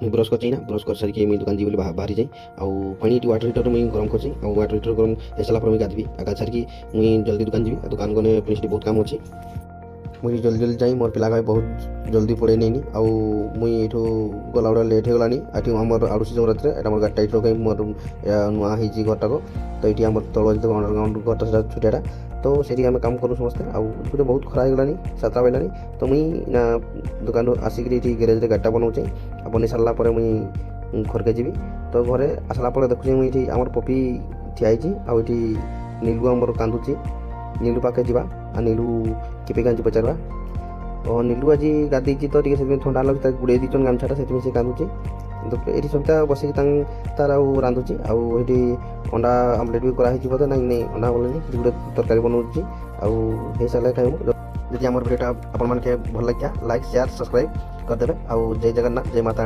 मुझे ब्रश कर ब्रश कर सारिक मुझे दुकान जी बाहरी जाए आउ पानी वाटर हिटर मुझे गरम कर वाटर हिटर गरम हो सारा मुझे गाधबी गाध सारिक मुझे जल्दी दुकान जी दुकान गने पुणी बहुत काम अच्छी मुझे जल्दी जल्दी जाए मोर पिला बहुत जल्दी पड़े नहीं आउ मुई ये गला बड़ा लेट हो गलानी आठ आमर आड़ुसी जगरात मोर गाड़ी टाइट मोर नुआ हो घरटाक तो ये आम तल जो अंडरग्राउंड घरटा छुटियाटा तो से आम काम करूँ समस्ते आगे बहुत खरा हो गलानी 7टा बजलानी तो मुई ना दुकान आसिक गैरेज गाड़ीटा बनाऊे बन सारापर मुई घर के जी तो घरे आसला देखुची मुझे आम पपी ठियाई आईटी नीलू आमर कांदुची नीलू पाखे जावा आ नीलू केपे कांची पचारवा और नीलू आज गाधी तो टे थंडा लगे गुड़े दीचन गामछाटा से कांदुची तो ये सप्ताह बसिक तार रांधुची आउटी अंडा आमलेट भी कराई तो ना नहीं अंडा बोलेनि गोटे तरकारी बनाऊँगी आउ सारे खाइबू जदि आम भिडियोटा आपके भल लगे लाइक शेयर सब्सक्राइब करदे आउ जय जगन्नाथ जय माता।